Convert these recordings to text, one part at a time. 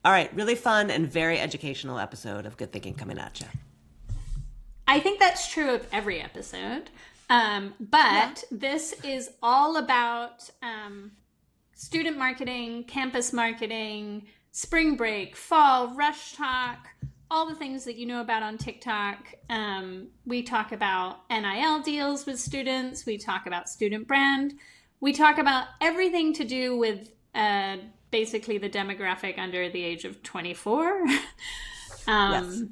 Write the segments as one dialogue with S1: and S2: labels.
S1: All right, really fun and very educational episode of Good Thinking coming at you.
S2: I think that's true of every episode. But this is all about student marketing, campus marketing, spring break, fall, rush talk, all the things that you know about on TikTok. We talk about NIL deals with students. We talk about student brand. We talk about everything to do with basically the demographic under the age of 24.
S1: Yes.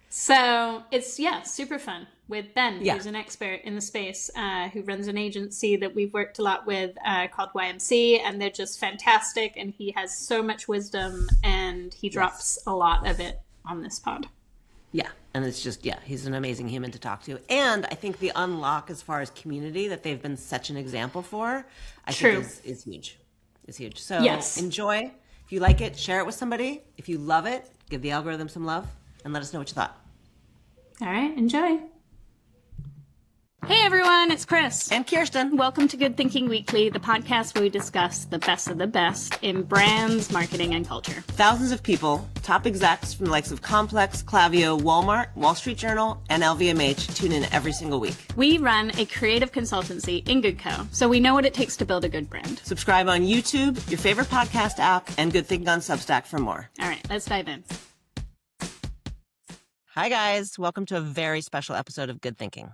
S2: So it's, super fun with Ben, who's an expert in the space, who runs an agency that we've worked a lot with called YMC, and they're just fantastic. And he has so much wisdom, and he drops a lot of it on this pod.
S1: Yeah. And it's just, he's an amazing human to talk to. And I think the unlock as far as community that they've been such an example for, I think is huge. Is huge. So enjoy. If you like it, share it with somebody. If you love it, give the algorithm some love and let us know what you thought.
S2: All right, enjoy. Hey everyone, it's Chris.
S1: And Kirsten.
S2: Welcome to Good Thinking Weekly, the podcast where we discuss the best of the best in brands, marketing, and culture.
S1: Thousands of people, top execs from the likes of Complex, Klaviyo, Walmart, Wall Street Journal, and LVMH tune in every single week.
S2: We run a creative consultancy in GoodCo, so we know what it takes to build a good brand.
S1: Subscribe on YouTube, your favorite podcast app, and Good Thinking on Substack for more.
S2: All right, let's dive in.
S1: Hi, guys. Welcome to a very special episode of Good Thinking.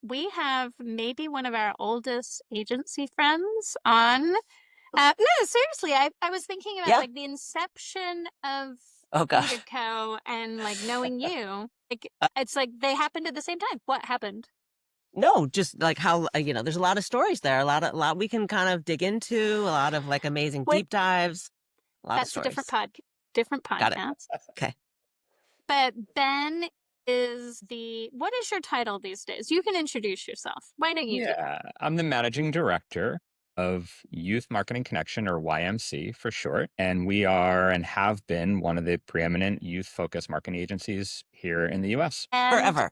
S2: We have maybe one of our oldest agency friends on. No, seriously, I was thinking about like the inception of GoodCo and like knowing you. Like it's like they happened at the same time. What happened?
S1: No, just like how, there's a lot of stories there, a lot we can kind of dig into, a lot of like amazing deep dives.
S2: That's a different podcast.
S1: Got it. Okay.
S2: But Ben is what is your title these days? You can introduce yourself. Why don't you?
S3: Yeah, I'm the Managing Director of Youth Marketing Connection, or YMC for short. And we are and have been one of the preeminent youth-focused marketing agencies here in the U.S.
S1: Forever.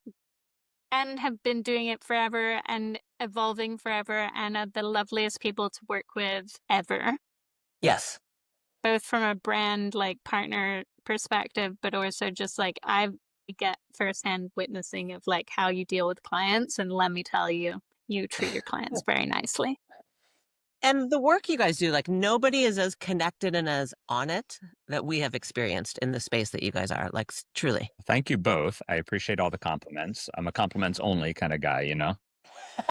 S2: And have been doing it forever and evolving forever and are the loveliest people to work with ever.
S1: Yes.
S2: Both from a brand like partner perspective, but also just like I get firsthand witnessing of like how you deal with clients. And let me tell you, you treat your clients very nicely.
S1: And the work you guys do, like nobody is as connected and as on it that we have experienced in the space that you guys are, like truly.
S3: Thank you both. I appreciate all the compliments. I'm a compliments only kind of guy,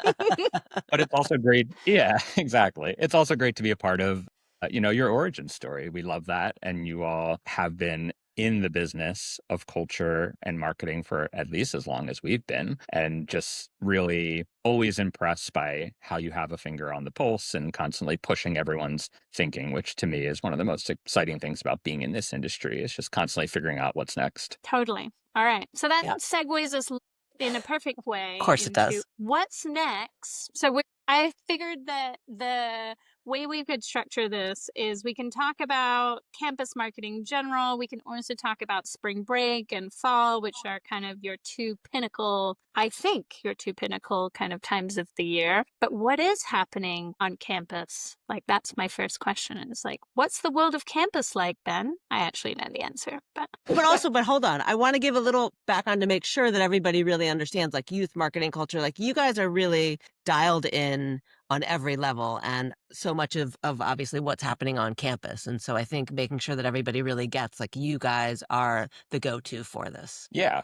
S3: But it's also great. Yeah, exactly. It's also great to be a part of your origin story. We love that. And you all have been in the business of culture and marketing for at least as long as we've been, and just really always impressed by how you have a finger on the pulse and constantly pushing everyone's thinking, which to me is one of the most exciting things about being in this industry, is just constantly figuring out what's next.
S2: Totally. All right. So that segues us in a perfect way.
S1: Of course it does.
S2: What's next? So I figured that the way we could structure this is we can talk about campus marketing in general. We can also talk about spring break and fall, which are kind of your two pinnacle kind of times of the year. But what is happening on campus? Like, that's my first question. It's like, what's the world of campus like, Ben? I actually know the answer, but
S1: hold on. I want to give a little background to make sure that everybody really understands like youth marketing culture. Like you guys are really dialed in on every level and so much of obviously what's happening on campus. And so I think making sure that everybody really gets like you guys are the go-to for this.
S3: Yeah.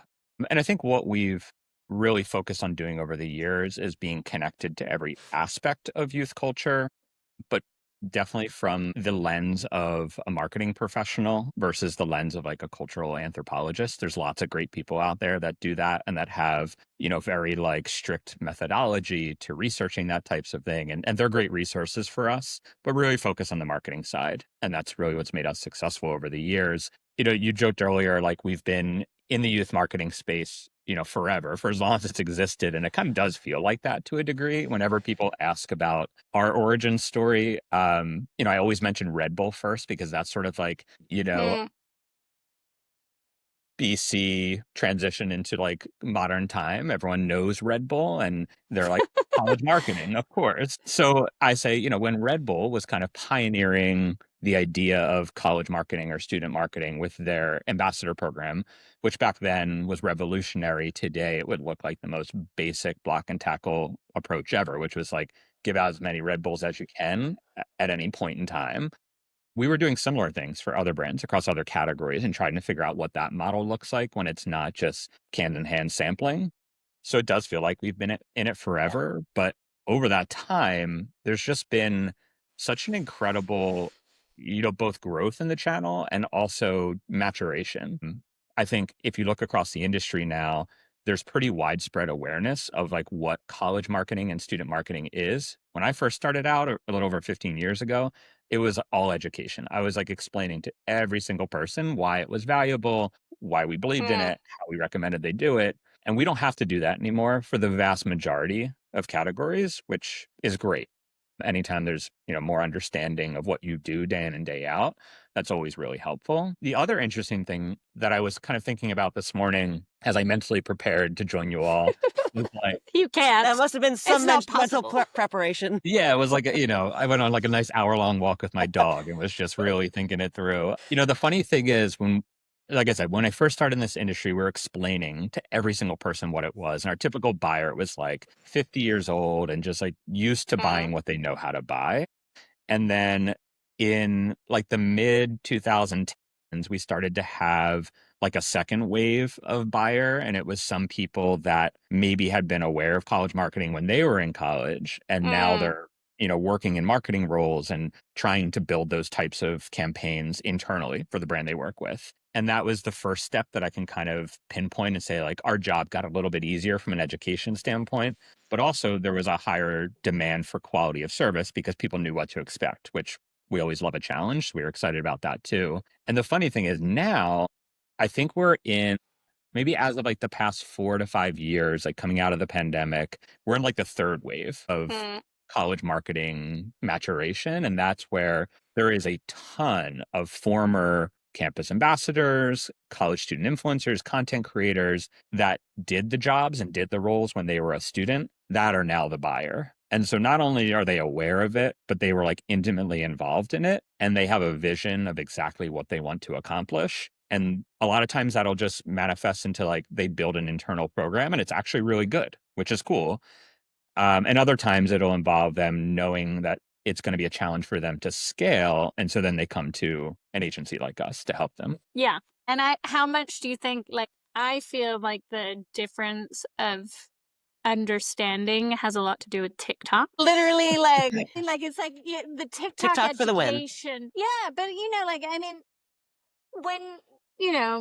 S3: And I think what we've really focused on doing over the years is being connected to every aspect of youth culture, but definitely from the lens of a marketing professional versus the lens of like a cultural anthropologist. There's lots of great people out there that do that and that have, very like strict methodology to researching that types of thing. And they're great resources for us, but really focus on the marketing side. And that's really what's made us successful over the years. You joked earlier, like we've been in the youth marketing space forever, for as long as it's existed. And it kind of does feel like that to a degree. Whenever people ask about our origin story, I always mention Red Bull first, because that's sort of like, BC transition into like modern time. Everyone knows Red Bull and they're like, college marketing, of course. So I say, when Red Bull was kind of pioneering the idea of college marketing or student marketing with their ambassador program, which back then was revolutionary. Today, it would look like the most basic block and tackle approach ever, which was like give out as many Red Bulls as you can at any point in time. We were doing similar things for other brands across other categories and trying to figure out what that model looks like when it's not just hand in hand sampling. So it does feel like we've been in it forever, but over that time, there's just been such an incredible, both growth in the channel and also maturation. I think if you look across the industry now, there's pretty widespread awareness of like what college marketing and student marketing is. When I first started out a little over 15 years ago, it was all education. I was like explaining to every single person why it was valuable, why we believed in it, how we recommended they do it. And we don't have to do that anymore for the vast majority of categories, which is great. Anytime there's, more understanding of what you do day in and day out, that's always really helpful. The other interesting thing that I was kind of thinking about this morning as I mentally prepared to join you all was like,
S2: You can't.
S1: That must have been some
S2: not
S1: mental
S2: possible.
S1: preparation.
S3: yeah, it was like, I went on like a nice hour-long walk with my dog and was just really thinking it through. The funny thing is like I said, when I first started in this industry, we were explaining to every single person what it was. And our typical buyer was like 50 years old and just like used to buying what they know how to buy. And then in like the mid 2010s, we started to have like a second wave of buyer. And it was some people that maybe had been aware of college marketing when they were in college. And now they're, working in marketing roles and trying to build those types of campaigns internally for the brand they work with. And that was the first step that I can kind of pinpoint and say, like, our job got a little bit easier from an education standpoint, but also there was a higher demand for quality of service because people knew what to expect, which we always love a challenge. We were excited about that too. And the funny thing is now, I think we're in maybe as of like the past 4 to 5 years, like coming out of the pandemic, we're in like the third wave of college marketing maturation. And that's where there is a ton of former campus ambassadors, college student influencers, content creators that did the jobs and did the roles when they were a student that are now the buyer. And so not only are they aware of it, but they were like intimately involved in it and they have a vision of exactly what they want to accomplish. And a lot of times that'll just manifest into like they build an internal program and it's actually really good, which is cool. And other times it'll involve them knowing that it's going to be a challenge for them to scale. And so then they come to an agency like us to help them.
S2: Yeah. And how much do you think, like, I feel like the difference of understanding has a lot to do with TikTok. Literally, like it's like the
S1: TikTok for the win.
S2: education. Yeah, but I mean, when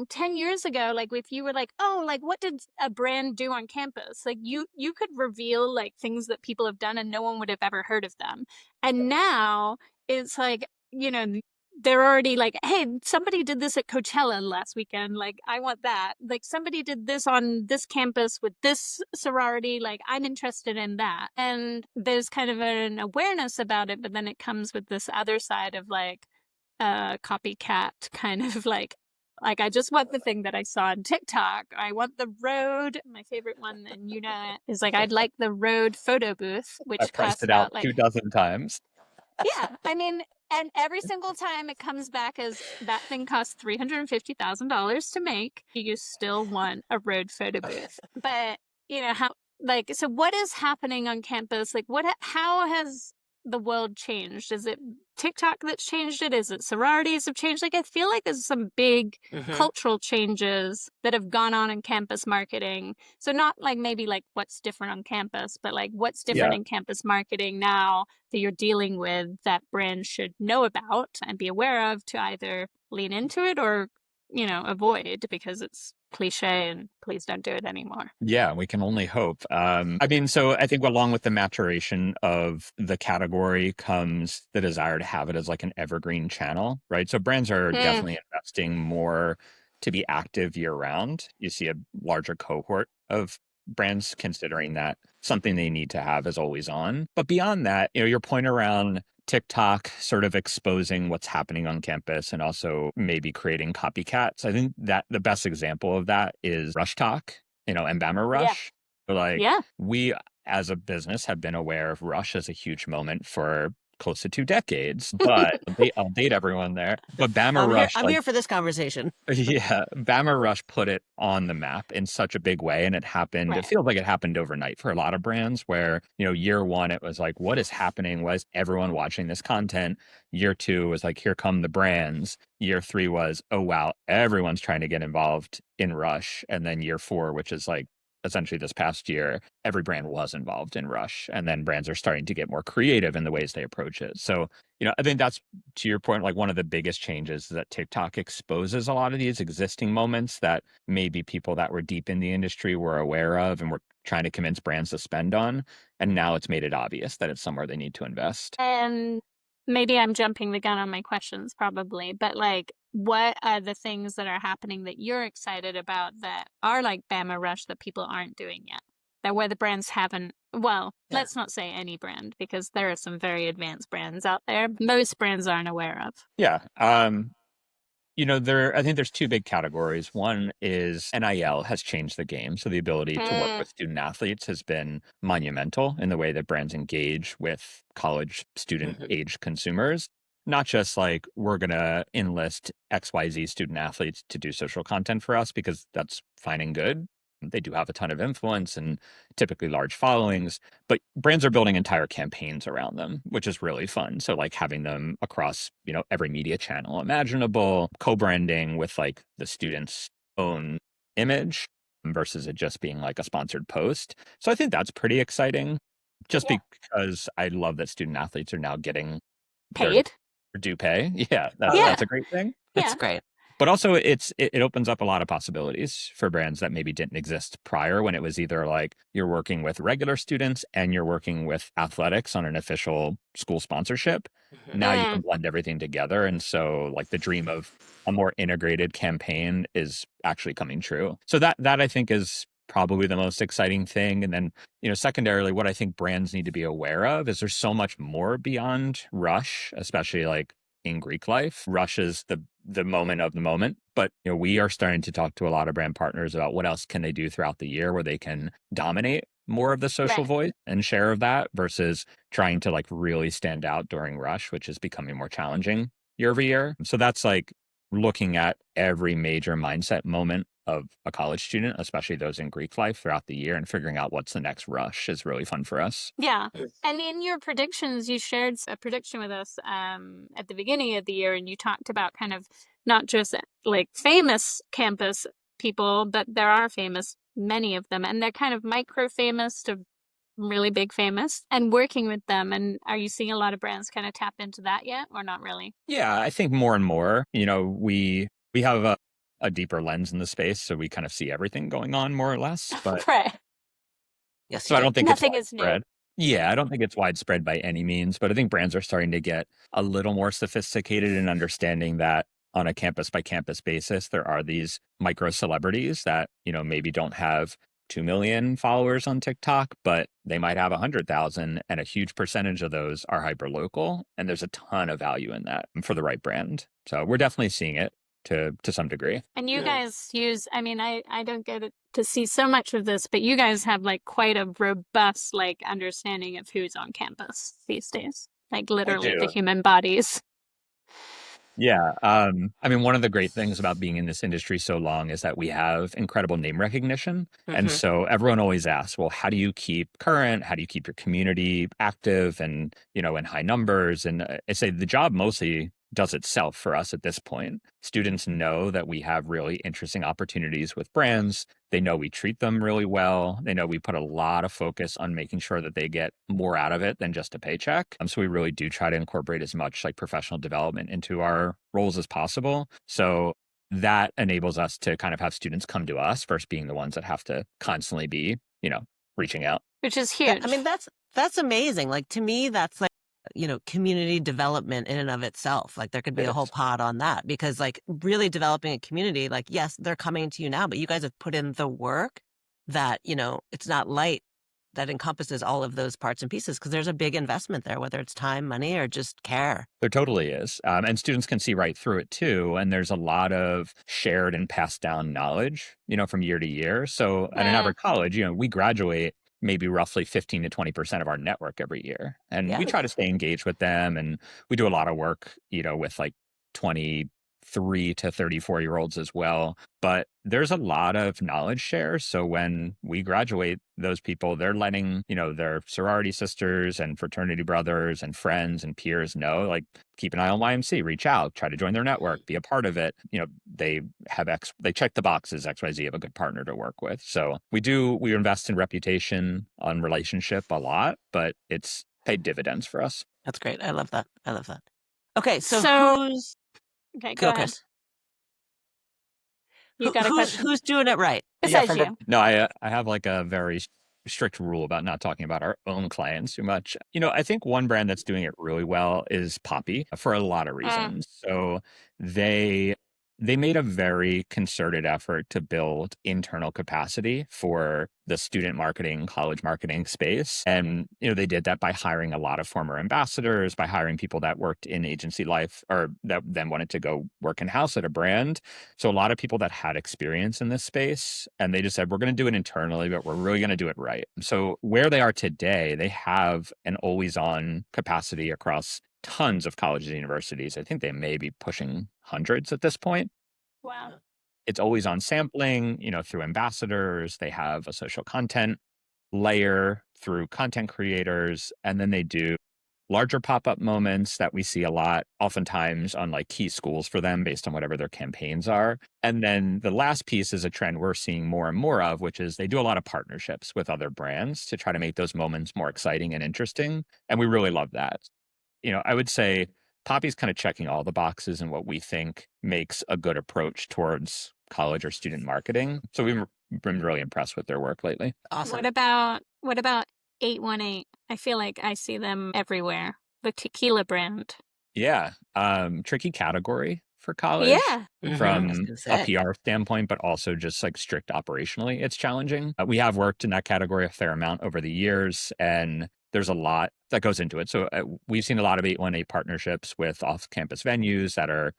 S2: 10 years ago, like if you were like, oh, like what did a brand do on campus? Like you could reveal like things that people have done and no one would have ever heard of them. And now it's like, they're already like, hey, somebody did this at Coachella last weekend. Like, I want that. Like, somebody did this on this campus with this sorority. Like, I'm interested in that. And there's kind of an awareness about it, but then it comes with this other side of like copycat kind of like I just want the thing that I saw on TikTok. I want the Rode. My favorite one, and is like, I'd like the Rode photo booth, which
S3: I've priced
S2: costs
S3: it out
S2: about like
S3: 2 dozen times.
S2: yeah, I mean, and every single time it comes back as that thing costs $350,000 to make, you still want a Rode photo booth. But so what is happening on campus? Like, how has the world changed? Is it TikTok that's changed it? Is it sororities have changed? Like, I feel like there's some big cultural changes that have gone on in campus marketing. So not like maybe like what's different on campus, but like what's different in campus marketing now that you're dealing with that brands should know about and be aware of to either lean into it or, avoid because it's cliche and please don't do it anymore.
S3: Yeah, we can only hope. So I think along with the maturation of the category comes the desire to have it as like an evergreen channel, right? So brands are definitely investing more to be active year round. You see a larger cohort of brands considering that something they need to have is always on. But beyond that, your point around TikTok sort of exposing what's happening on campus and also maybe creating copycats. I think that the best example of that is Rush Talk, and Bama Rush.
S2: Yeah.
S3: as a business, have been aware of Rush as a huge moment for close to 2 decades, but I'll date everyone there. But Bama Rush,
S1: I'm here for this conversation.
S3: yeah, Bama Rush put it on the map in such a big way, and it happened. It
S2: Right.
S3: feels like it happened overnight for a lot of brands. Where year one, it was like, what is happening? Why is everyone watching this content? Year two was like, here come the brands. Year three was, oh wow, everyone's trying to get involved in Rush. And then year four, which is like essentially this past year, every brand was involved in Rush, and then brands are starting to get more creative in the ways they approach it. So I think that's, to your point, like one of the biggest changes is that TikTok exposes a lot of these existing moments that maybe people that were deep in the industry were aware of and were trying to convince brands to spend on. And now it's made it obvious that it's somewhere they need to invest.
S2: And maybe I'm jumping the gun on my questions, probably, but like, what are the things that are happening that you're excited about that are like Bama Rush that people aren't doing yet? That where the brands haven't, well, let's not say any brand, because there are some very advanced brands out there most brands aren't aware of.
S3: Yeah. I think there's two big categories. One is NIL has changed the game. So the ability to work with student athletes has been monumental in the way that brands engage with college student age consumers. Not just like, we're going to enlist XYZ student athletes to do social content for us, because that's fine and good. They do have a ton of influence and typically large followings, but brands are building entire campaigns around them, which is really fun. So like having them across, every media channel imaginable, co-branding with like the student's own image versus it just being like a sponsored post. So I think that's pretty exciting, just because I love that student athletes are now getting
S2: Paid.
S3: their due pay. Yeah, that's a great thing.
S1: It's great.
S3: But also it opens up a lot of possibilities for brands that maybe didn't exist prior, when it was either like you're working with regular students and you're working with athletics on an official school sponsorship. Now you can blend everything together. And so like the dream of a more integrated campaign is actually coming true. So that I think is probably the most exciting thing. And then, secondarily, what I think brands need to be aware of is there's so much more beyond Rush, especially like in Greek life. Rush is the moment of the moment, but we are starting to talk to a lot of brand partners about what else can they do throughout the year where they can dominate more of the social voice and share of that, versus trying to like really stand out during Rush, which is becoming more challenging year over year. So that's like looking at every major mindset moment of a college student, especially those in Greek life, throughout the year, and figuring out what's the next Rush is really fun for us.
S2: Yeah. And in your predictions, you shared a prediction with us at the beginning of the year, and you talked about kind of not just like famous campus people, but there are many of them, and they're kind of micro famous to really big famous, and working with them. And are you seeing a lot of brands kind of tap into that yet, or not really?
S3: Yeah, I think more and more, we have a deeper lens in the space, so we kind of see everything going on more or less. But
S2: Right.
S1: Yes.
S3: so I don't think
S2: Nothing
S3: it's
S2: is new.
S3: widespread. Yeah, I don't think it's widespread by any means, but I think brands are starting to get a little more sophisticated in understanding that on a campus by campus basis, there are these micro celebrities that, maybe don't have 2 million followers on TikTok, but they might have 100,000, and a huge percentage of those are hyper local. And there's a ton of value in that for the right brand. So we're definitely seeing it to some degree.
S2: And you guys use, I mean, I don't get to see so much of this, but you guys have like quite a robust like understanding of who's on campus these days, like literally the human bodies.
S3: Yeah. I mean, one of the great things about being in this industry so long is that we have incredible name recognition. And so everyone always asks, well, how do you keep current? How do you keep your community active and, in high numbers? And I say the job mostly does itself for us at this point. Students know that we have really interesting opportunities with brands. They know we treat them really well. They know we put a lot of focus on making sure that they get more out of it than just a paycheck. So we really do try to incorporate as much like professional development into our roles as possible. So that enables us to kind of have students come to us versus being the ones that have to constantly be, reaching out.
S2: Which is huge.
S1: I mean, that's amazing. Like, to me, that's like, community development in and of itself. Like, there could be a whole pod on that, because like really developing a community, like, yes, they're coming to you now, but you guys have put in the work that, it's not light, that encompasses all of those parts and pieces, because there's a big investment there, whether it's time, money, or just care.
S3: There totally is. And students can see right through it too. And there's a lot of shared and passed down knowledge, from year to year. So at an average college, we graduate maybe roughly 15 to 20% of our network every year. And we
S1: Yeah.
S3: try to stay engaged with them. And we do a lot of work, with like 23 to 34-year-olds as well. But there's a lot of knowledge share. So when we graduate, those people, they're letting, their sorority sisters and fraternity brothers and friends and peers know, like, keep an eye on YMC, reach out, try to join their network, be a part of it. They check the boxes, XYZ, have a good partner to work with. So we invest in reputation on relationship a lot, but it's paid dividends for us.
S1: That's great. I love that. Okay. So who's,
S2: okay, go ahead. You got a question?
S1: Who's doing it right?
S2: Besides you.
S3: No, I have like a very strict rule about not talking about our own clients too much. I think one brand that's doing it really well is Poppi for a lot of reasons. So they made a very concerted effort to build internal capacity for the student marketing, college marketing space. And, they did that by hiring a lot of former ambassadors, by hiring people that worked in agency life or that then wanted to go work in-house at a brand. So a lot of people that had experience in this space, and they just said, we're going to do it internally, but we're really going to do it right. So where they are today, they have an always-on capacity across tons of colleges and universities. I think they may be pushing hundreds at this point.
S2: Wow.
S3: It's always on sampling, through ambassadors. They have a social content layer through content creators. And then they do larger pop-up moments that we see a lot, oftentimes on like key schools for them based on whatever their campaigns are. And then the last piece is a trend we're seeing more and more of, which is they do a lot of partnerships with other brands to try to make those moments more exciting and interesting. And we really love that. I would say Poppi's kind of checking all the boxes in what we think makes a good approach towards college or student marketing. So we've been really impressed with their work lately.
S1: Awesome.
S2: What about 818? I feel like I see them everywhere. The tequila brand.
S3: Yeah. Tricky category for college.
S2: Yeah.
S3: From a PR standpoint, but also just like strict operationally, it's challenging. We have worked in that category a fair amount over the years, and there's a lot that goes into it. So we've seen a lot of 818 partnerships with off-campus venues that are,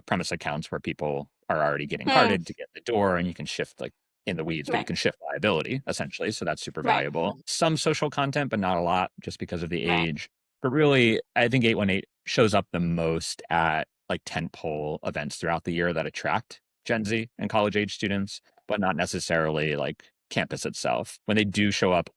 S3: premise accounts where people are already getting carded to get the door, and you can shift like in the weeds, but you can shift liability essentially. So that's super valuable. Some social content, but not a lot just because of the age. But really, I think 818 shows up the most at like tentpole events throughout the year that attract Gen Z and college age students, but not necessarily like campus itself. When they do show up,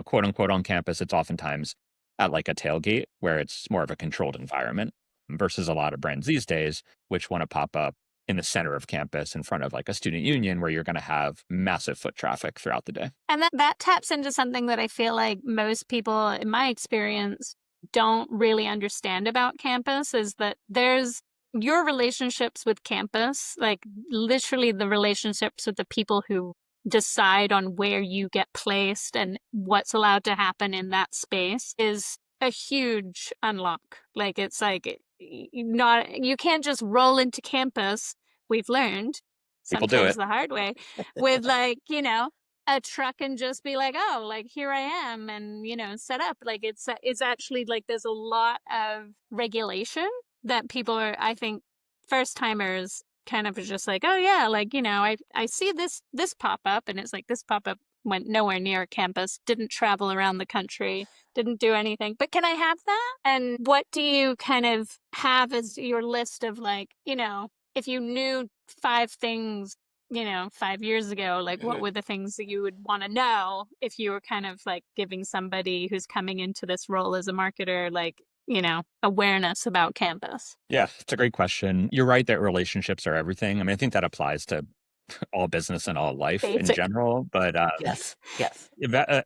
S3: quote unquote on campus, it's oftentimes at like a tailgate where it's more of a controlled environment versus a lot of brands these days, which want to pop up in the center of campus in front of like a student union where you're going to have massive foot traffic throughout the day.
S2: And that taps into something that I feel like most people, in my experience, don't really understand about campus, is that there's your relationships with campus, like literally the relationships with the people who decide on where you get placed and what's allowed to happen in that space, is a huge unlock. Like it's like you can't just roll into campus. We've learned sometimes the hard way with like, a truck and just be like, oh, like here I am, and set up. Like it's actually like there's a lot of regulation that people are, I think, first timers kind of just like, oh yeah, like I see this pop up, and it's like this pop up went nowhere near campus, didn't travel around the country, didn't do anything, but can I have that? And what do you kind of have as your list of like, if you knew 5 things 5 years ago, like what were the things that you would want to know if you were kind of like giving somebody who's coming into this role as a marketer, like, awareness about campus?
S3: Yeah, it's a great question. You're right that relationships are everything. I mean, I think that applies to all business and all life in general, but
S1: yes,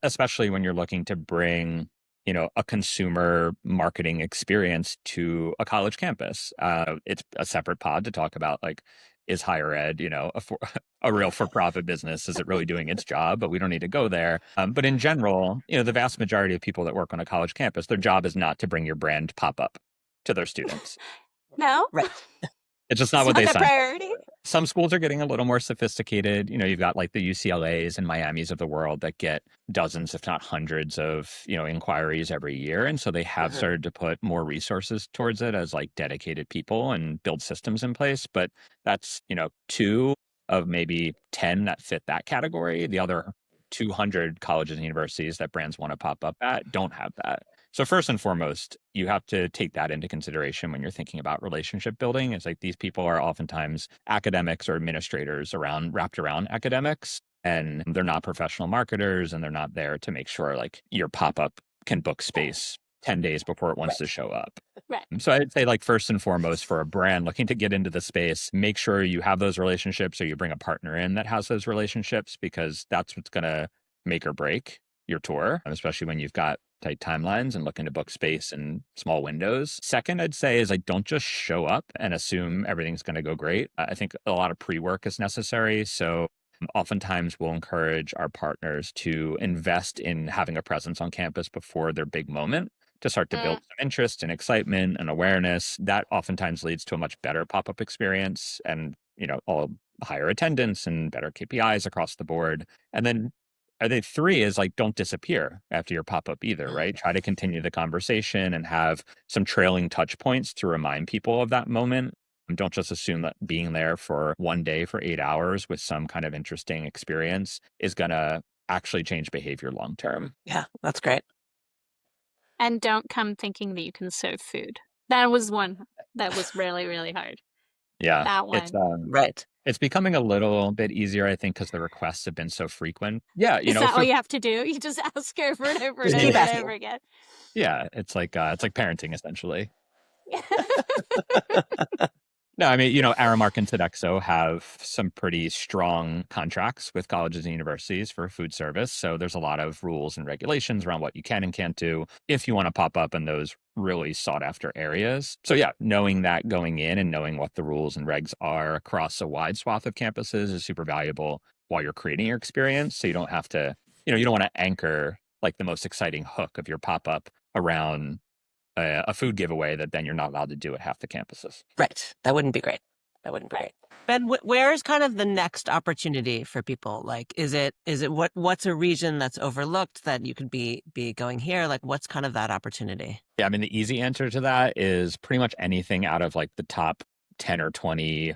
S3: especially when you're looking to bring, a consumer marketing experience to a college campus. It's a separate pod to talk about like, is higher ed, a real for-profit business? Is it really doing its job? But we don't need to go there. But in general, the vast majority of people that work on a college campus, their job is not to bring your brand pop-up to their students.
S2: No?
S1: Right.
S3: It's just not what they sign.
S2: Priority.
S3: Some schools are getting a little more sophisticated. You've got like the UCLAs and Miamis of the world that get dozens, if not hundreds of, inquiries every year. And so they have started to put more resources towards it as like dedicated people and build systems in place. But that's, 2 of maybe 10 that fit that category. The other 200 colleges and universities that brands want to pop up at don't have that. So first and foremost, you have to take that into consideration when you're thinking about relationship building. It's like these people are oftentimes academics or administrators wrapped around academics, and they're not professional marketers, and they're not there to make sure like your pop-up can book space 10 days before it wants to show up.
S2: Right.
S3: So I'd say like first and foremost for a brand looking to get into the space, make sure you have those relationships or you bring a partner in that has those relationships, because that's what's going to make or break your tour, especially when you've got tight timelines and looking to book space in small windows. Second, I'd say is like don't just show up and assume everything's going to go great. I think a lot of pre-work is necessary. So oftentimes we'll encourage our partners to invest in having a presence on campus before their big moment to start to build some interest and excitement and awareness. That oftentimes leads to a much better pop-up experience and, all higher attendance and better KPIs across the board. And then I think 3 is like, don't disappear after your pop-up either, right? Try to continue the conversation and have some trailing touch points to remind people of that moment. Don't just assume that being there for one day for 8 hours with some kind of interesting experience is going to actually change behavior long term.
S1: Yeah, that's great.
S2: And don't come thinking that you can serve food. That was one that was really, really hard.
S3: Yeah.
S2: That one.
S3: It's
S1: Right.
S3: it's becoming a little bit easier, I think, because the requests have been so frequent. Yeah,
S2: Is that all you have to do? You just ask over and over and
S1: Just
S2: over
S1: keep
S2: and
S1: asking.
S2: over again.
S3: Yeah, it's like parenting essentially. No, I mean, Aramark and Sodexo have some pretty strong contracts with colleges and universities for food service. So there's a lot of rules and regulations around what you can and can't do if you want to pop up in those really sought after areas. So yeah, knowing that going in and knowing what the rules and regs are across a wide swath of campuses is super valuable while you're creating your experience. So you don't have to, you don't want to anchor like the most exciting hook of your pop up around a food giveaway that then you're not allowed to do at half the campuses.
S1: Right. That wouldn't be great. Ben, where's kind of the next opportunity for people? Like, is it what's a region that's overlooked that you could be going here? Like, what's kind of that opportunity?
S3: Yeah, I mean, the easy answer to that is pretty much anything out of like the top 10 or 20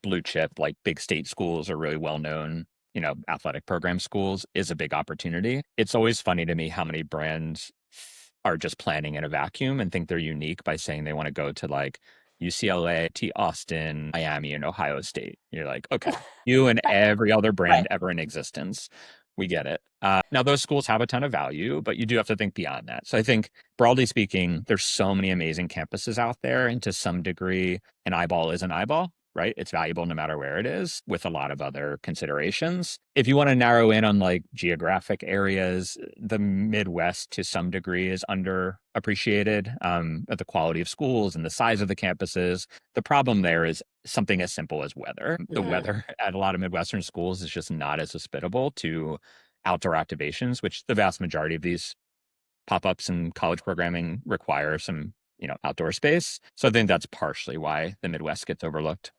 S3: blue chip, like big state schools or really well-known, athletic program schools is a big opportunity. It's always funny to me how many brands are just planning in a vacuum and think they're unique by saying they want to go to like UCLA, T Austin, Miami, and Ohio State. You're like, okay, you and every other brand ever in existence. We get it. Now, those schools have a ton of value, but you do have to think beyond that. So I think, broadly speaking, there's so many amazing campuses out there. And to some degree, an eyeball is an eyeball, right? It's valuable no matter where it is, with a lot of other considerations. If you want to narrow in on like geographic areas, the Midwest to some degree is underappreciated at the quality of schools and the size of the campuses. The problem there is something as simple as weather. The weather at a lot of Midwestern schools is just not as hospitable to outdoor activations, which the vast majority of these pop-ups and college programming require some, outdoor space. So I think that's partially why the Midwest gets overlooked.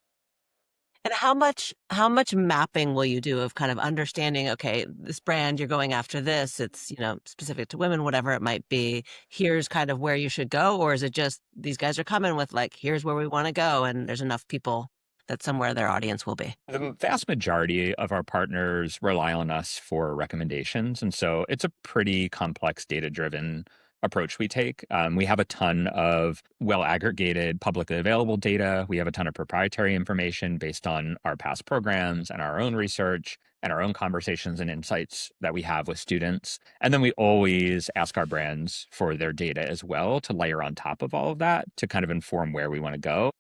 S1: And how much mapping will you do of kind of understanding, okay, this brand, you're going after this, it's, specific to women, whatever it might be, here's kind of where you should go? Or is it just these guys are coming with like, here's where we want to go, and there's enough people that somewhere their audience will be?
S3: The vast majority of our partners rely on us for recommendations. And so it's a pretty complex data-driven approach we take. We have a ton of well-aggregated, publicly available data. We have a ton of proprietary information based on our past programs and our own research and our own conversations and insights that we have with students. And then we always ask our brands for their data as well to layer on top of all of that to kind of inform where we want to go.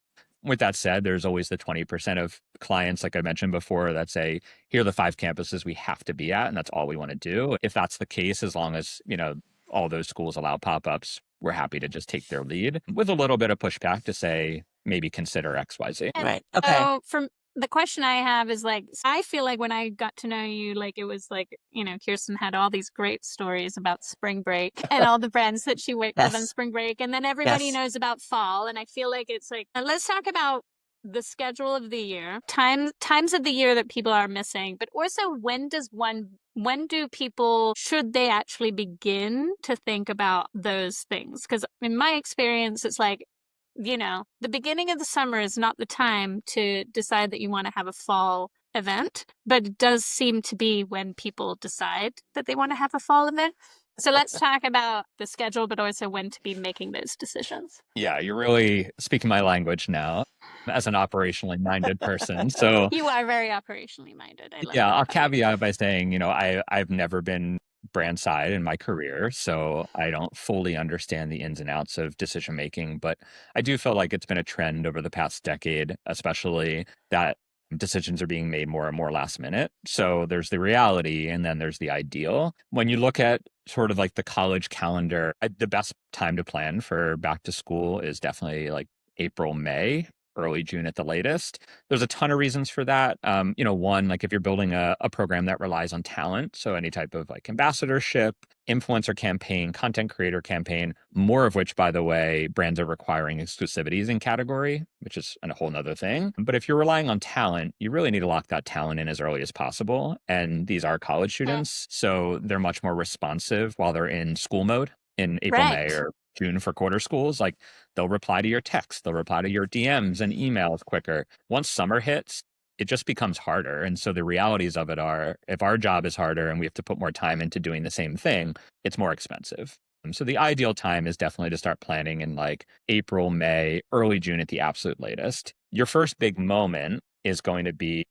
S3: With that said, there's always the 20% of clients, like I mentioned before, that say, here are the 5 campuses we have to be at, and that's all we want to do. If that's the case, as long as, all those schools allow pop-ups, we're happy to just take their lead with a little bit of pushback to say, maybe consider XYZ.
S1: Right. Okay.
S2: So from the question I have is like, I feel like when I got to know you, like it was like, Kirsten had all these great stories about spring break and all the brands that she worked with on spring break. And then everybody knows about fall. And I feel like it's like, let's talk about the schedule of the year, times of the year that people are missing, but also when do people, should they actually begin to think about those things? Because in my experience, it's like, the beginning of the summer is not the time to decide that you want to have a fall event, but it does seem to be when people decide that they want to have a fall event. So let's talk about the schedule, but also when to be making those decisions.
S3: Yeah, you're really speaking my language now as an operationally minded person. So
S2: You are very operationally minded. I love
S3: yeah,
S2: that
S3: I'll
S2: about you.
S3: caveat by saying, I've never been brand side in my career, so I don't fully understand the ins and outs of decision making, but I do feel like it's been a trend over the past decade, especially that decisions are being made more and more last minute. So there's the reality and then there's the ideal. When you look at sort of like the college calendar, the best time to plan for back to school is definitely like April, May, early June at the latest. There's a ton of reasons for that. One, like if you're building a program that relies on talent, so any type of like ambassadorship, influencer campaign, content creator campaign, more of which, by the way, brands are requiring exclusivities in category, which is a whole nother thing. But if you're relying on talent, you really need to lock that talent in as early as possible. And these are college students, so they're much more responsive while they're in school mode in April, May,
S2: Right.
S3: or June for quarter schools. Like they'll reply to your texts, they'll reply to your DMs and emails quicker. Once summer hits, it just becomes harder. And so the realities of it are, if our job is harder and we have to put more time into doing the same thing, it's more expensive. So the ideal time is definitely to start planning in like April, May, early June at the absolute latest. Your first big moment is going to be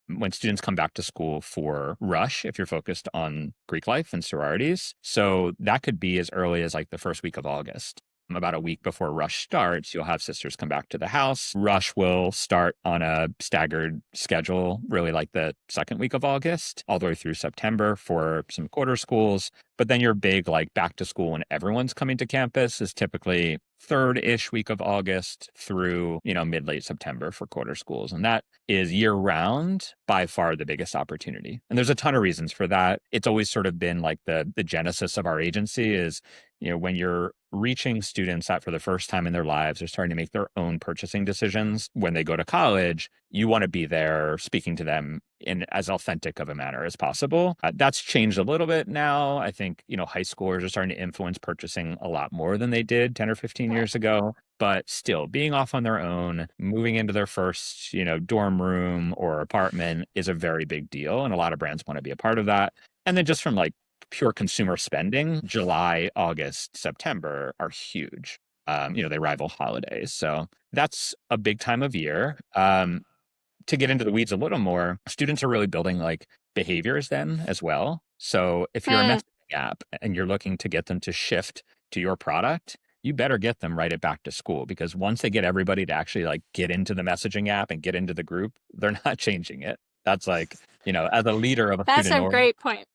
S3: when students come back to school for Rush, if you're focused on Greek life and sororities. So that could be as early as like the first week of August. About a week before Rush starts, you'll have sisters come back to the house. Rush will start on a staggered schedule, really like the second week of August, all the way through September for some quarter schools. But then your big like back to school when everyone's coming to campus is typically third-ish week of August through, mid-late September for quarter schools. And that is year-round by far the biggest opportunity. And there's a ton of reasons for that. It's always sort of been like the genesis of our agency is, when you're reaching students that for the first time in their lives are starting to make their own purchasing decisions when they go to college, you want to be there speaking to them in as authentic of a manner as possible. That's changed a little bit now. I think, high schoolers are starting to influence purchasing a lot more than they did 10 or 15 years ago. But still, being off on their own, moving into their first, dorm room or apartment is a very big deal. And a lot of brands want to be a part of that. And then just from like pure consumer spending, July, August, September are huge. They rival holidays. So that's a big time of year. To get into the weeds a little more, students are really building like behaviors then as well. So if you're a messaging app and you're looking to get them to shift to your product, you better get them right at back to school, because once they get everybody to actually like get into the messaging app and get into the group, they're not changing it. That's like, as a leader of a
S2: That's
S3: student
S2: a great point.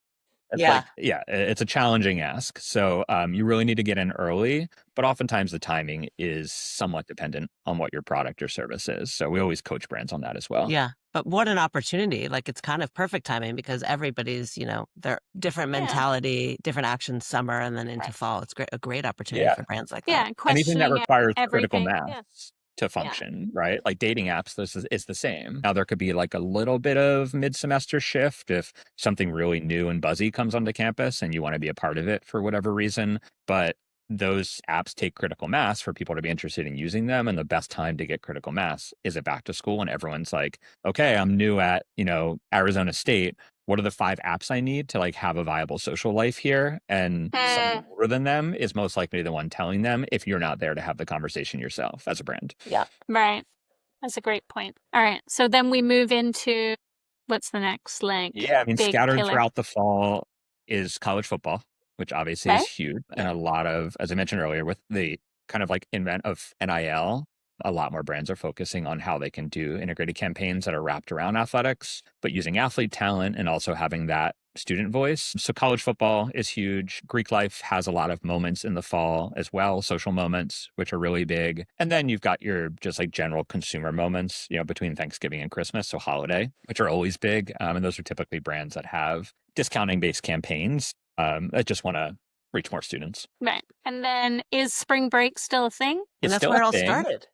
S3: it's
S1: Yeah.
S3: like, it's a challenging ask. So you really need to get in early, but oftentimes the timing is somewhat dependent on what your product or service is. So we always coach brands on that as well.
S1: Yeah. But what an opportunity. Like it's kind of perfect timing because everybody's, their different mentality, different actions summer and then into fall. It's a great opportunity for brands like that.
S2: Yeah,
S3: Anything that
S2: questioning
S3: requires critical
S2: everything.
S3: mass to function, right? Like dating apps, this is the same. Now there could be like a little bit of mid-semester shift if something really new and buzzy comes onto campus and you want to be a part of it for whatever reason. But those apps take critical mass for people to be interested in using them. And the best time to get critical mass is at back to school when everyone's like, okay, I'm new at, Arizona State. What are the 5 apps I need to like have a viable social life here? And someone older than them is most likely the one telling them if you're not there to have the conversation yourself as a brand.
S1: Yeah.
S2: Right. That's a great point. All right. So then we move into what's the next leg?
S3: Yeah, I mean,
S2: Big
S3: scattered
S2: killer.
S3: throughout the fall is college football, which obviously is huge. And a lot of, as I mentioned earlier, with the kind of like invent of NIL, a lot more brands are focusing on how they can do integrated campaigns that are wrapped around athletics, but using athlete talent and also having that student voice. So college football is huge. Greek life has a lot of moments in the fall as well, social moments, which are really big. And then you've got your just like general consumer moments, between Thanksgiving and Christmas, so holiday, which are always big. And those are typically brands that have discounting-based campaigns that just want to reach more students.
S2: Right. And then is spring break still a thing?
S1: And that's where it all started.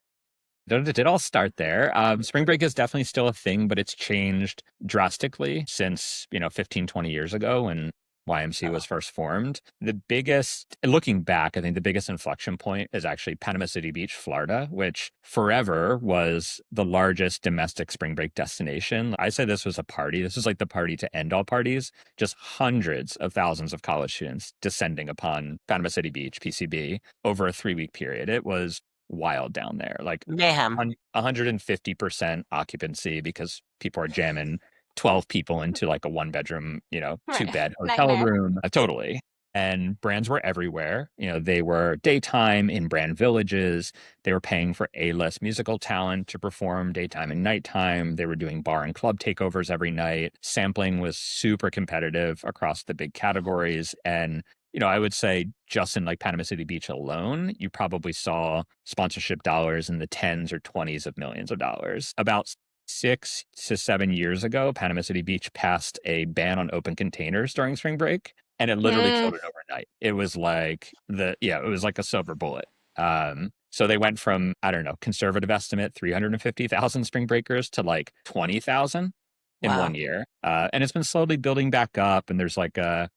S3: It did all start there. Spring break is definitely still a thing, but it's changed drastically since, 15, 20 years ago when YMC was first formed. The biggest, looking back, I think the biggest inflection point is actually Panama City Beach, Florida, which forever was the largest domestic spring break destination. I say this was a party. This was like the party to end all parties. Just hundreds of thousands of college students descending upon Panama City Beach, PCB, over a 3-week period. It was wild down there, like
S1: Mayhem.
S3: 150% occupancy because people are jamming 12 people into like a 1-bedroom,
S2: Right.
S3: 2-bed hotel
S2: Nightmare.
S3: room. Totally. And brands were everywhere. They were daytime in brand villages. They were paying for A-list musical talent to perform daytime and nighttime. They were doing bar and club takeovers every night. Sampling was super competitive across the big categories. And I would say just in like Panama City Beach alone, you probably saw sponsorship dollars in the tens or 20s of millions of dollars. About 6 to 7 years ago, Panama City Beach passed a ban on open containers during spring break, and it literally killed it overnight. It was like it was like a silver bullet. So they went from, I don't know, conservative estimate, 350,000 spring breakers to like 20,000 in
S1: Wow.
S3: 1 year. And it's been slowly building back up, and there's like a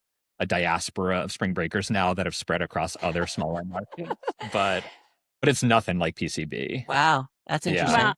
S3: diaspora of spring breakers now that have spread across other smaller markets. But it's nothing like PCB.
S1: Wow. That's
S3: Yeah.
S1: interesting.
S2: Wow.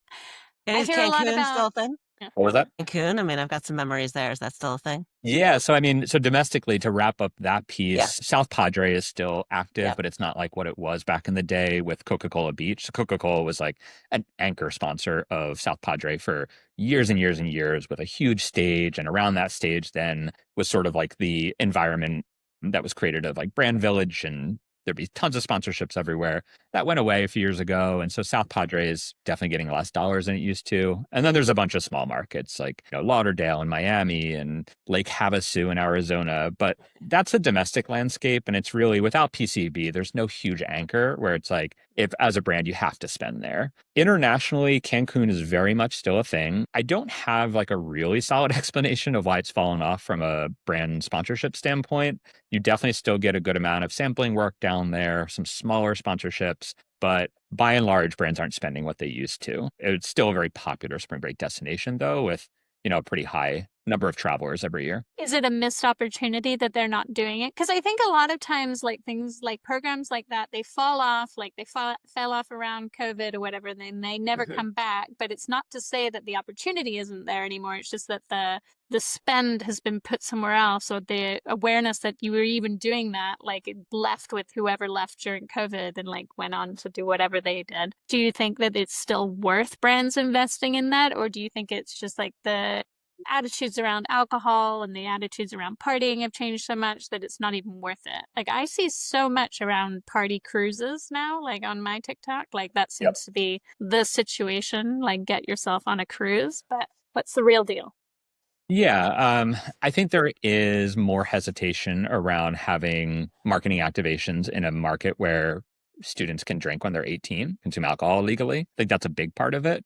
S1: And
S2: I
S1: is
S2: hear a lot
S1: Cancun
S2: about-
S1: still a thing?
S3: What was that?
S1: Cancun? I mean, I've got some memories there. Is that still a thing?
S3: Yeah. So, domestically, to wrap up that piece,
S1: Yeah.
S3: South Padre is still active,
S1: Yeah.
S3: but it's not like what it was back in the day with Coca-Cola Beach. So Coca-Cola was like an anchor sponsor of South Padre for years and years and years with a huge stage. And around that stage then was sort of like the environment that was created of like Brand Village, and there'd be tons of sponsorships everywhere. That went away a few years ago. And so South Padre is definitely getting less dollars than it used to. And then there's a bunch of small markets like Lauderdale and Miami and Lake Havasu in Arizona. But that's a domestic landscape. And it's really, without PCB, there's no huge anchor where it's like, if as a brand, you have to spend there. Internationally, Cancun is very much still a thing. I don't have like a really solid explanation of why it's fallen off from a brand sponsorship standpoint. You definitely still get a good amount of sampling work down there, some smaller sponsorships, but by and large, brands aren't spending what they used to. It's still a very popular spring break destination, though, with a pretty high number of travelers every year.
S2: Is it a missed opportunity that they're not doing it? Because I think a lot of times, like things like programs like that, they fall off, like they fell off around COVID or whatever, and then they never come back. But it's not to say that the opportunity isn't there anymore. It's just that the spend has been put somewhere else, or the awareness that you were even doing that, like it left with whoever left during COVID and like went on to do whatever they did. Do you think that it's still worth brands investing in that? Or do you think it's just like the attitudes around alcohol and the attitudes around partying have changed so much that it's not even worth it? Like I see so much around party cruises now, like on my TikTok, like that seems to be the situation, like get yourself on a cruise. But what's the real deal?
S3: Yeah, I think there is more hesitation around having marketing activations in a market where students can drink when they're 18, consume alcohol legally. I think that's a big part of it.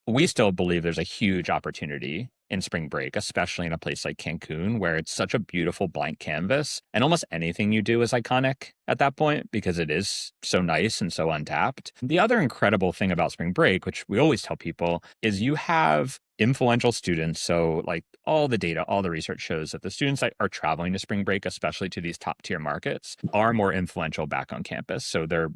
S3: We still believe there's a huge opportunity in spring break, especially in a place like Cancun, where it's such a beautiful blank canvas. And almost anything you do is iconic at that point because it is so nice and so untapped. The other incredible thing about spring break, which we always tell people, is you have influential students. So like all the data, all the research shows that the students that are traveling to spring break, especially to these top tier markets, are more influential back on campus. So they're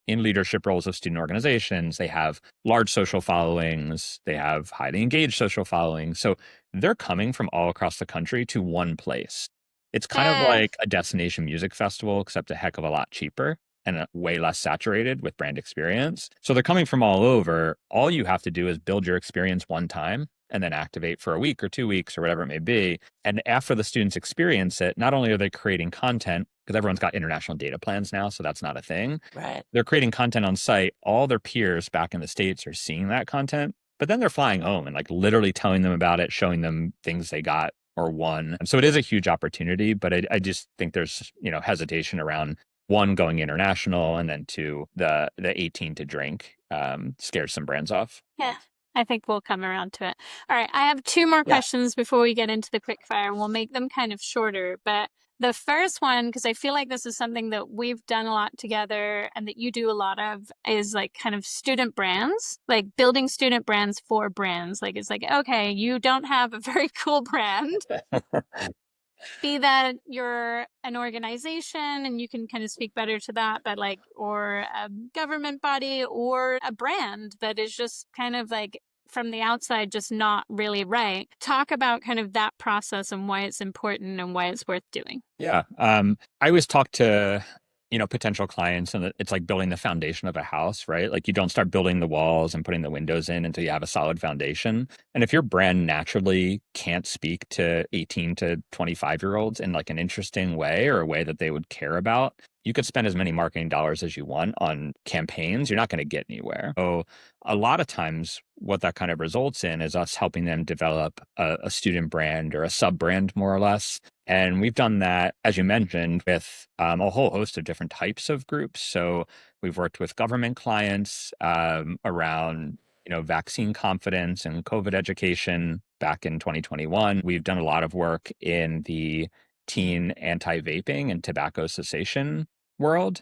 S3: in leadership roles of student organizations. They have large social followings. They have highly engaged social followings. So they're coming from all across the country to one place. It's kind of like a destination music festival, except a heck of a lot cheaper and way less saturated with brand experience. So they're coming from all over. All you have to do is build your experience one time and then activate for a week or 2 weeks or whatever it may be. And after the students experience it, not only are they creating content, because everyone's got international data plans now, so that's not a thing.
S1: Right.
S3: They're creating content on site. All their peers back in the States are seeing that content, but then they're flying home and like literally telling them about it, showing them things they got or won. And so it is a huge opportunity, but I just think there's, hesitation around one, going international, and then two, the 18 to drink scares some brands off.
S2: Yeah. I think we'll come around to it. All right. I have 2 more questions before we get into the quick fire, and we'll make them kind of shorter. But the first one, because I feel like this is something that we've done a lot together and that you do a lot of, is like kind of student brands, like building student brands for brands. Like it's like, okay, you don't have a very cool brand. be that you're an organization and you can kind of speak better to that, but like, or a government body or a brand that is just kind of like from the outside, just not really right. Talk about kind of that process and why it's important and why it's worth doing.
S3: Yeah. I always talk to, potential clients, and it's like building the foundation of a house, right? Like you don't start building the walls and putting the windows in until you have a solid foundation. And if your brand naturally can't speak to 18 to 25-year-olds in like an interesting way or a way that they would care about, you could spend as many marketing dollars as you want on campaigns. You're not going to get anywhere. So a lot of times what that kind of results in is us helping them develop a student brand or a sub brand, more or less. And we've done that, as you mentioned, with a whole host of different types of groups. So we've worked with government clients around, vaccine confidence and COVID education back in 2021. We've done a lot of work in the teen anti-vaping and tobacco cessation world.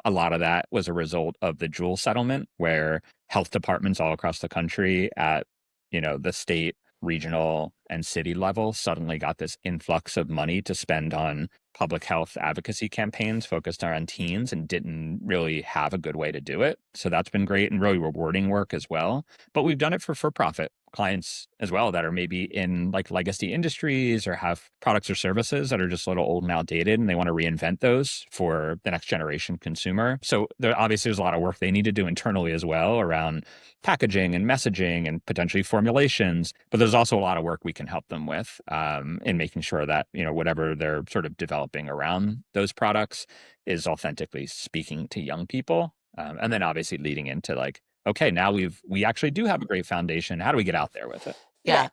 S3: A lot of that was a result of the Juul settlement, where health departments all across the country at, the state, regional, and city level suddenly got this influx of money to spend on public health advocacy campaigns focused on teens and didn't really have a good way to do it. So that's been great and really rewarding work as well. But we've done it for profit clients as well that are maybe in like legacy industries or have products or services that are just a little old and outdated, and they want to reinvent those for the next generation consumer. So obviously there's a lot of work they need to do internally as well around packaging and messaging and potentially formulations. But there's also a lot of work we can help them with in making sure that, whatever they're sort of developing around those products is authentically speaking to young people. And then obviously leading into like, okay, now we actually do have a great foundation. How do we get out there with it?
S1: Yeah,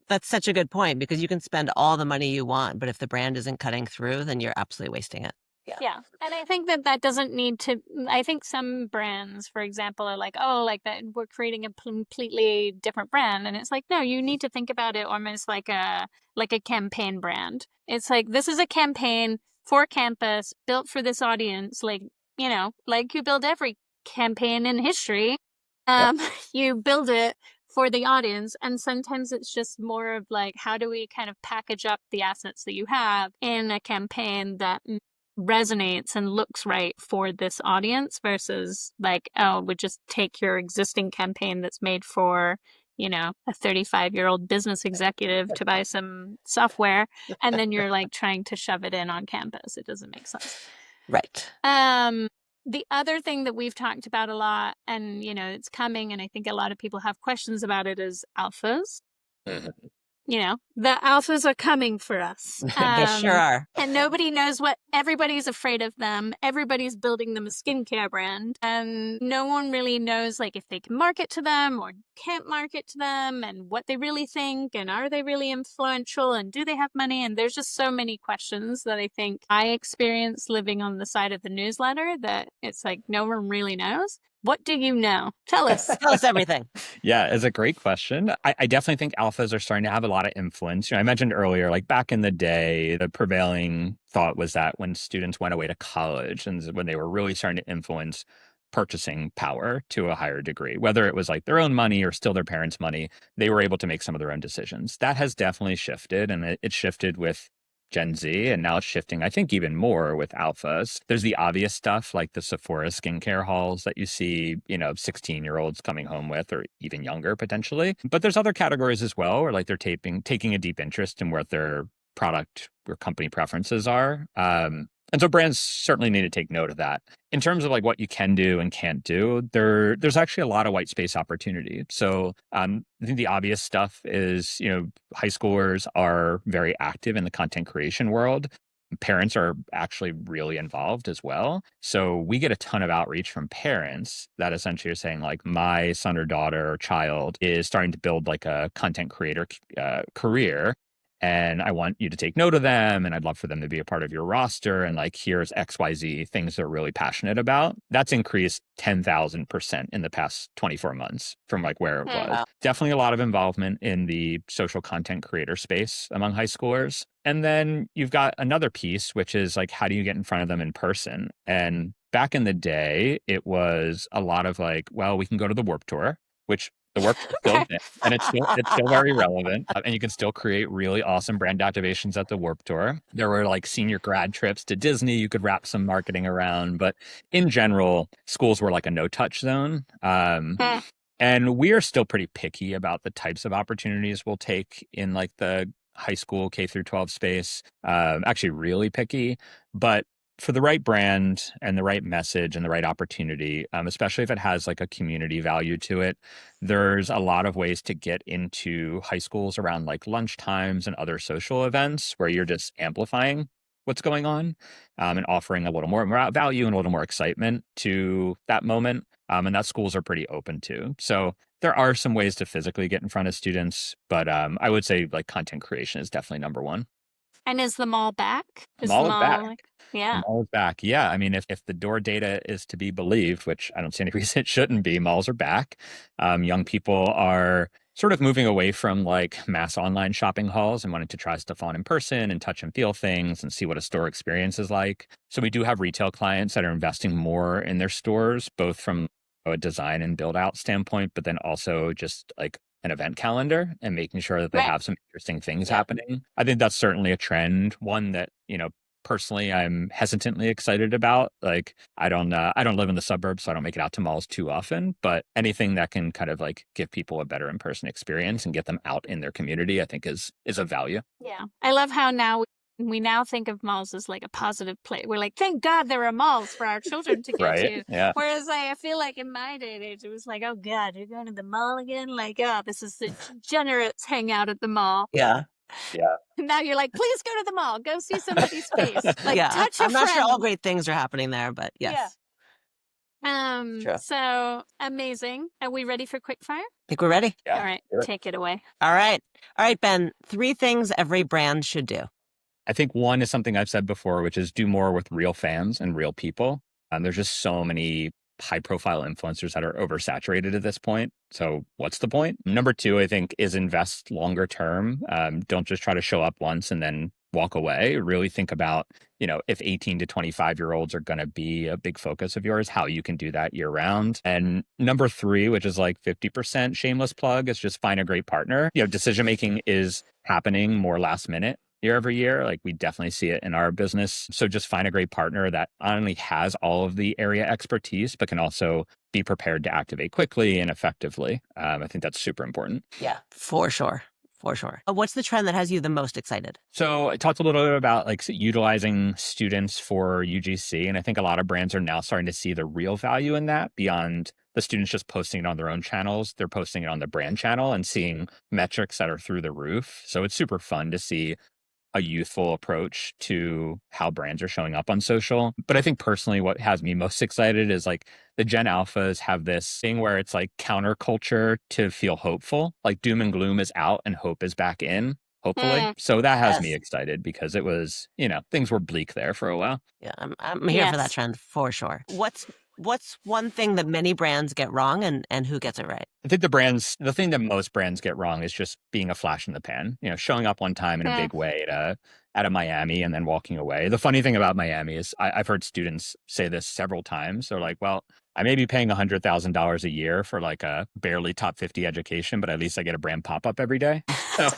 S1: that's such a good point, because you can spend all the money you want, but if the brand isn't cutting through, then you're absolutely wasting it.
S2: Yeah. And I think that doesn't need to, I think some brands, for example, are like, oh, like that we're creating a completely different brand. And it's like, no, you need to think about it almost like a campaign brand. It's like, this is a campaign for campus built for this audience. Like, like you build every campaign in history. You build it for the audience. And sometimes it's just more of like, how do we kind of package up the assets that you have in a campaign that resonates and looks right for this audience versus like, oh, we just take your existing campaign that's made for, a 35-year-old business executive to buy some software, and then you're like trying to shove it in on campus. It doesn't make sense.
S1: Right.
S2: The other thing that we've talked about a lot, and it's coming, and I think a lot of people have questions about it, is alphas. The alphas are coming for us.
S1: They sure are.
S2: And nobody knows what, everybody's afraid of them. Everybody's building them a skincare brand. And no one really knows like if they can market to them or can't market to them, and what they really think, and are they really influential, and do they have money? And there's just so many questions that I think I experienced living on the side of the newsletter that it's like no one really knows. What do you know? Tell us.
S1: Tell us everything.
S3: Yeah, it's a great question. I definitely think alphas are starting to have a lot of influence. I mentioned earlier, like back in the day, the prevailing thought was that when students went away to college and when they were really starting to influence purchasing power to a higher degree, whether it was like their own money or still their parents' money, they were able to make some of their own decisions. That has definitely shifted, and it shifted with Gen Z, and now it's shifting, I think, even more with alphas. There's the obvious stuff like the Sephora skincare hauls that you see, 16-year-olds coming home with, or even younger potentially. But there's other categories as well, where like they're taking a deep interest in what their product or company preferences are. And so brands certainly need to take note of that. In terms of like what you can do and can't do, there's actually a lot of white space opportunity. So I think the obvious stuff is, high schoolers are very active in the content creation world. Parents are actually really involved as well. So we get a ton of outreach from parents that essentially are saying like, my son or daughter or child is starting to build like a content creator career, and I want you to take note of them, and I'd love for them to be a part of your roster. And like, here's XYZ things they're really passionate about. That's increased 10,000% in the past 24 months from like where it was.
S1: Wow.
S3: Definitely a lot of involvement in the social content creator space among high schoolers. And then you've got another piece, which is like, how do you get in front of them in person? And back in the day, it was a lot of like, well, we can go to the Warped Tour, which The work's still there, and it's still very relevant. And you can still create really awesome brand activations at the Warped Tour. There were like senior grad trips to Disney you could wrap some marketing around, but in general, schools were like a no-touch zone. And we are still pretty picky about the types of opportunities we'll take in like the high school K through 12 space. Actually, really picky, but for the right brand and the right message and the right opportunity, especially if it has like a community value to it, there's a lot of ways to get into high schools around like lunch times and other social events where you're just amplifying what's going on, and offering a little more value and a little more excitement to that moment. And that schools are pretty open to. So there are some ways to physically get in front of students, but I would say like content creation is definitely number one.
S2: And is the mall back?
S3: The mall is back. The
S2: Yeah.
S3: mall is back. Yeah. I mean, if the door data is to be believed, which I don't see any reason it shouldn't be, malls are back. Young people are sort of moving away from like mass online shopping halls and wanting to try stuff on in person and touch and feel things and see what a store experience is like. So we do have retail clients that are investing more in their stores, both from a design and build out standpoint, but then also just like an event calendar and making sure that they
S2: Right.
S3: have some interesting things happening. I think that's certainly a trend, one that, personally I'm hesitantly excited about. Like I don't live in the suburbs, so I don't make it out to malls too often, but anything that can kind of like give people a better in-person experience and get them out in their community, I think is of value.
S2: Yeah. I love how now we now think of malls as like a positive place. We're like, thank God there are malls for our children to go
S3: Right?
S2: to.
S3: Yeah.
S2: Whereas I feel like in my day and age, it was like, oh God, you're going to the mall again? Like, oh, this is the degenerates hang out at the mall.
S1: Yeah.
S3: Yeah.
S2: Now you're like, please go to the mall. Go see somebody's face. Like,
S1: Yeah.
S2: touch a
S1: I'm not sure
S2: friend.
S1: all great things are happening there, but yes. True.
S2: So amazing. Are we ready for quickfire?
S1: Think we're ready?
S2: All right, take it away.
S1: All right, Ben, 3 things every brand should do.
S3: I think one is something I've said before, which is do more with real fans and real people. There's just so many high profile influencers that are oversaturated at this point. So what's the point? Number 2, I think, is invest longer term. Don't just try to show up once and then walk away. Really think about, if 18 to 25-year-olds are going to be a big focus of yours, how you can do that year round. And number 3, which is like 50% shameless plug, is just find a great partner. Decision making is happening more last minute year over year. Like we definitely see it in our business. So just find a great partner that not only has all of the area expertise, but can also be prepared to activate quickly and effectively. I think that's super important.
S1: Yeah, for sure. For sure. What's the trend that has you the most excited?
S3: So I talked a little bit about like utilizing students for UGC. And I think a lot of brands are now starting to see the real value in that beyond the students just posting it on their own channels. They're posting it on the brand channel and seeing metrics that are through the roof. So it's super fun to see a youthful approach to how brands are showing up on social. But I think personally, what has me most excited is like the Gen Alphas have this thing where it's like counterculture to feel hopeful. Like doom and gloom is out and hope is back in, hopefully. So that has me excited because it was, things were bleak there for a while.
S1: Yeah, I'm here for that trend for sure. What's one thing that many brands get wrong and who gets it right?
S3: I think the thing that most brands get wrong is just being a flash in the pan, showing up one time in a big way at a Miami and then walking away. The funny thing about Miami is I've heard students say this several times. They're like, well, I may be paying $100,000 a year for like a barely top 50 education, but at least I get a brand pop-up every day. So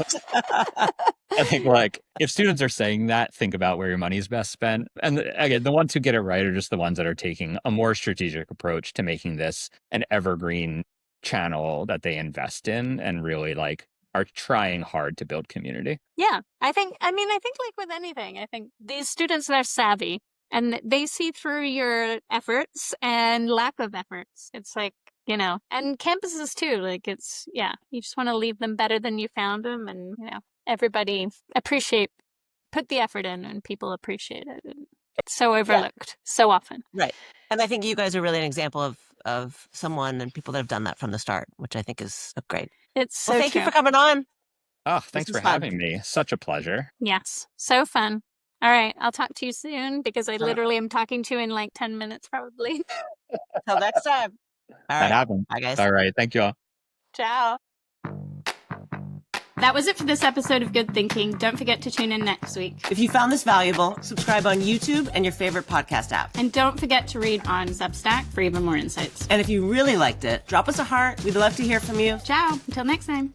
S3: I think like if students are saying that, think about where your money is best spent. And again, the ones who get it right are just the ones that are taking a more strategic approach to making this an evergreen channel that they invest in and really like are trying hard to build community.
S2: Yeah, I think like with anything, I think these students are savvy and they see through your efforts and lack of efforts. It's like, and campuses too, like you just want to leave them better than you found them. And, everybody put the effort in and people appreciate it. And it's so overlooked so often.
S1: Right. And I think you guys are really an example of someone and people that have done that from the start, which I think is great.
S2: It's so
S1: thank
S2: true.
S1: you for coming on.
S3: Oh, thanks for having me. Such a pleasure.
S2: Yes. So fun. All right. I'll talk to you soon because I literally am talking to you in like 10 minutes probably.
S1: Till next time. All right.
S3: That happened.
S1: Bye, guys.
S3: All right. Thank you all.
S2: Ciao. That was it for this episode of Good Thinking. Don't forget to tune in next week.
S1: If you found this valuable, subscribe on YouTube and your favorite podcast app.
S2: And don't forget to read on Substack for even more insights.
S1: And if you really liked it, drop us a heart. We'd love to hear from you.
S2: Ciao. Until next time.